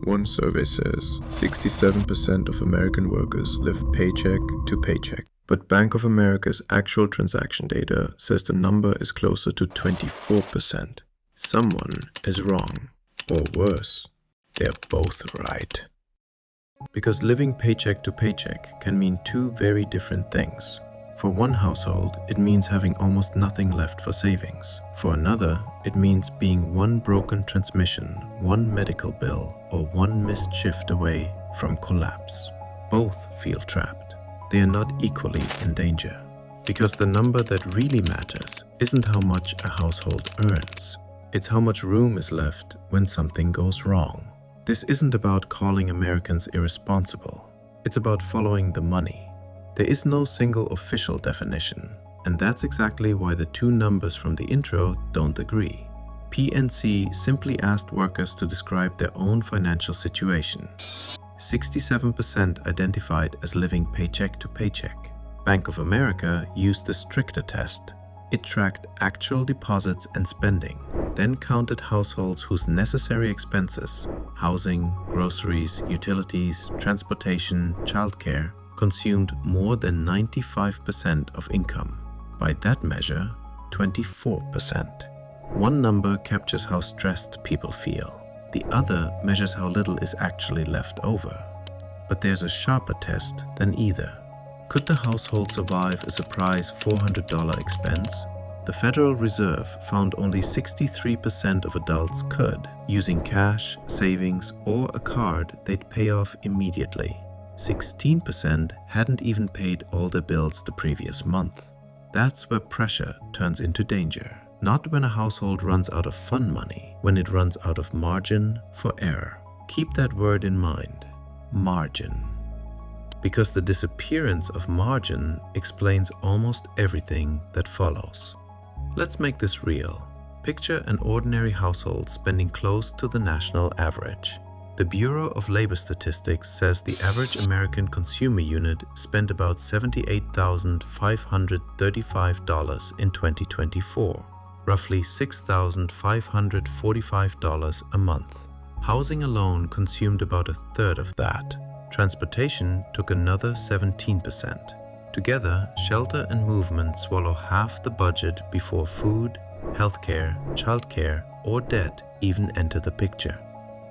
One survey says 67% of American workers live paycheck to paycheck. But Bank of America's actual transaction data says the number is closer to 24%. Someone is wrong. Or worse, they're both right. Because living paycheck to paycheck can mean two very different things. For one household, it means having almost nothing left for savings. For another, it means being one broken transmission, one medical bill, or one missed shift away from collapse. Both feel trapped. They are not equally in danger. Because the number that really matters isn't how much a household earns. It's how much room is left when something goes wrong. This isn't about calling Americans irresponsible. It's about following the money. There is no single official definition, and that's exactly why the two numbers from the intro don't agree. PNC simply asked workers to describe their own financial situation. 67% identified as living paycheck to paycheck. Bank of America used the stricter test. It tracked actual deposits and spending, then counted households whose necessary expenses, housing, groceries, utilities, transportation, childcare, consumed more than 95% of income. By that measure, 24%. One number captures how stressed people feel. The other measures how little is actually left over. But there's a sharper test than either. Could the household survive a surprise $400 expense? The Federal Reserve found only 63% of adults could, using cash, savings, or a card they'd pay off immediately. 16% hadn't even paid all their bills the previous month. That's where pressure turns into danger. Not when a household runs out of fun money, when it runs out of margin for error. Keep that word in mind, margin. Because the disappearance of margin explains almost everything that follows. Let's make this real. Picture an ordinary household spending close to the national average. The Bureau of Labor Statistics says the average American consumer unit spent about $78,535 in 2024, roughly $6,545 a month. Housing alone consumed about a third of that. Transportation took another 17%. Together, shelter and movement swallow half the budget before food, healthcare, childcare, or debt even enter the picture.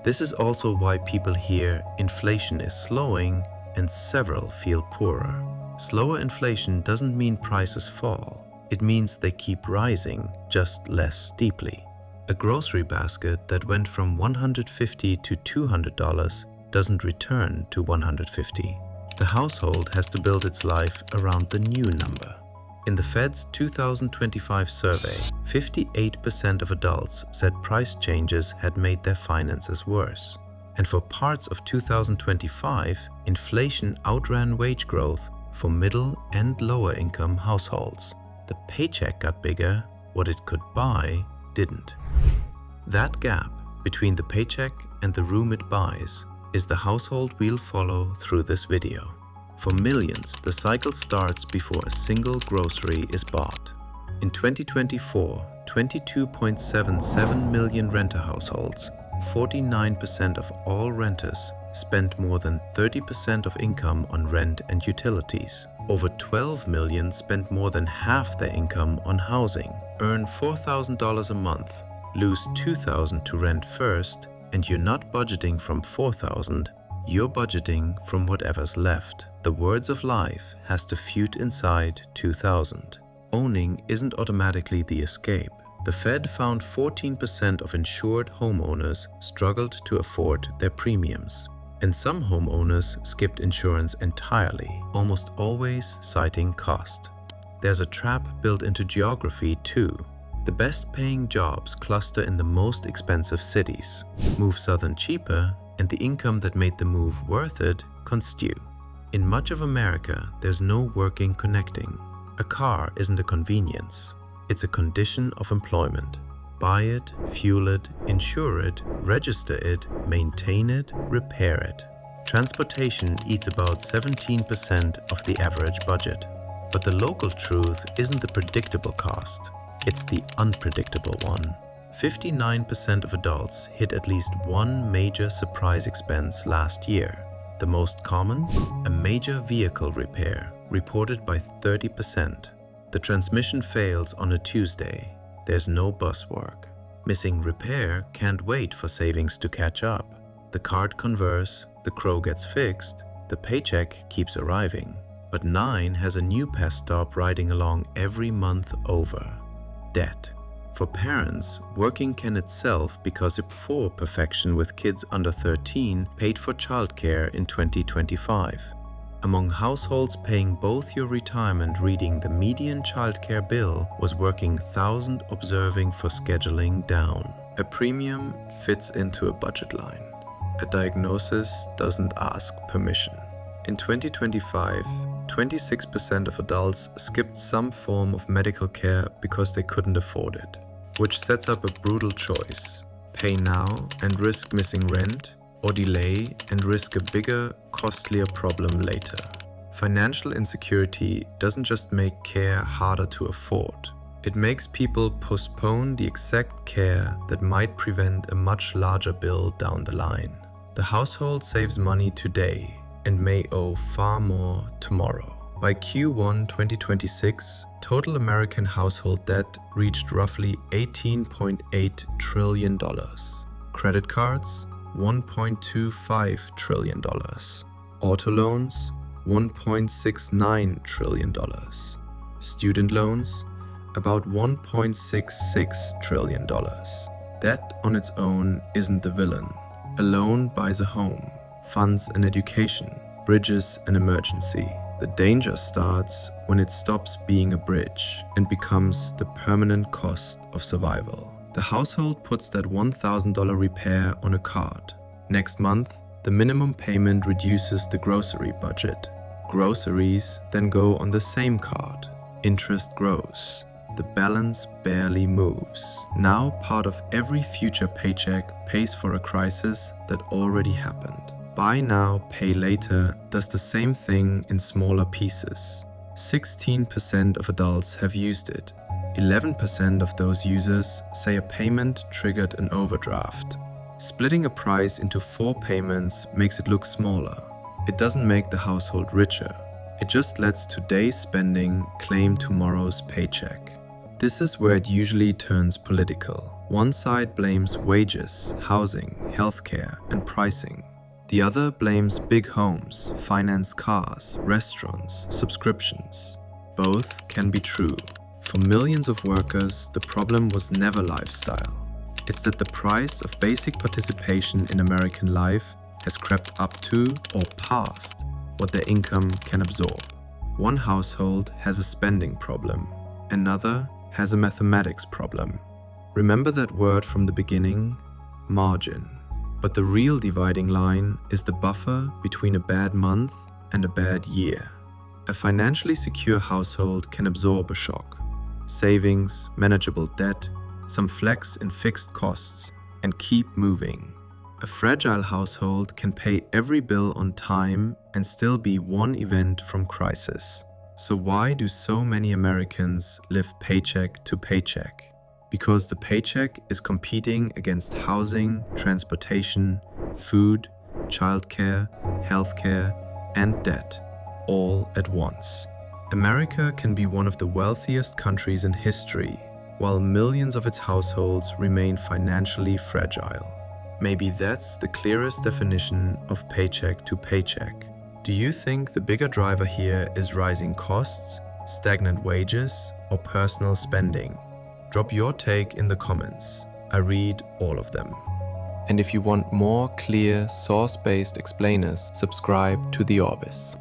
This is also why people hear inflation is slowing and several feel poorer. Slower inflation doesn't mean prices fall. It means they keep rising, just less steeply. A grocery basket that went from $150 to $200 doesn't return to $150. The household has to build its life around the new number. In the Fed's 2025 survey, 58% of adults said price changes had made their finances worse. And for parts of 2025, inflation outran wage growth for middle and lower income households. The paycheck got bigger, what it could buy didn't. That gap between the paycheck and the room it buys is the household we'll follow through this video. For millions, the cycle starts before a single grocery is bought. In 2024, 22.77 million renter households, 49% of all renters, spent more than 30% of income on rent and utilities. Over 12 million spent more than half their income on housing, earn $4,000 a month, lose $2,000 to rent first, and you're not budgeting from $4,000, you're budgeting from whatever's left. The words of life has to fit inside $2,000. Owning isn't automatically the escape. The Fed found 14% of insured homeowners struggled to afford their premiums. And some homeowners skipped insurance entirely, almost always citing cost. There's a trap built into geography too. The best paying jobs cluster in the most expensive cities. Move southern cheaper, and the income that made the move worth it constew. In much of America, there's no working connecting. A car isn't a convenience. It's a condition of employment. Buy it, fuel it, insure it, register it, maintain it, repair it. Transportation eats about 17% of the average budget. But the local truth isn't the predictable cost. It's the unpredictable one. 59% of adults hit at least one major surprise expense last year. The most common? A major vehicle repair, reported by 30%. The transmission fails on a Tuesday. There's no bus work. Missing repair can't wait for savings to catch up. The card converts, the crow gets fixed, the paycheck keeps arriving. But 9 has a new pest stop riding along every month over. Debt. For parents, working can itself because for perfection with kids under 13 paid for childcare in 2025. Among households paying both your retirement, reading the median childcare bill was working 1,000 observing for scheduling down. A premium fits into a budget line. A diagnosis doesn't ask permission. In 2025, 26% of adults skipped some form of medical care because they couldn't afford it, which sets up a brutal choice: pay now and risk missing rent, or delay and risk a bigger, costlier problem later. Financial insecurity doesn't just make care harder to afford. It makes people postpone the exact care that might prevent a much larger bill down the line. The household saves money today and may owe far more tomorrow. By Q1 2026, total American household debt reached roughly $18.8 trillion. Credit cards, $1.25 trillion. Auto loans, $1.69 trillion. Student loans, about $1.66 trillion. Debt on its own isn't the villain. A loan buys a home, funds an education, bridges an emergency. The danger starts when it stops being a bridge and becomes the permanent cost of survival. The household puts that $1,000 repair on a card. Next month, the minimum payment reduces the grocery budget. Groceries then go on the same card. Interest grows. The balance barely moves. Now part of every future paycheck pays for a crisis that already happened. Buy now, pay later does the same thing in smaller pieces. 16% of adults have used it. 11% of those users say a payment triggered an overdraft. Splitting a price into 4 payments makes it look smaller. It doesn't make the household richer. It just lets today's spending claim tomorrow's paycheck. This is where it usually turns political. One side blames wages, housing, healthcare, and pricing. The other blames big homes, financed cars, restaurants, subscriptions. Both can be true. For millions of workers, the problem was never lifestyle. It's that the price of basic participation in American life has crept up to or past what their income can absorb. One household has a spending problem. Another has a mathematics problem. Remember that word from the beginning? Margin. But the real dividing line is the buffer between a bad month and a bad year. A financially secure household can absorb a shock. Savings, manageable debt, some flex in fixed costs, and keep moving. A fragile household can pay every bill on time and still be one event from crisis. So why do so many Americans live paycheck to paycheck? Because the paycheck is competing against housing, transportation, food, childcare, healthcare, and debt, all at once. America can be one of the wealthiest countries in history, while millions of its households remain financially fragile. Maybe that's the clearest definition of paycheck to paycheck. Do you think the bigger driver here is rising costs, stagnant wages, or personal spending? Drop your take in the comments. I read all of them. And if you want more clear, source-based explainers, subscribe to the Orbis.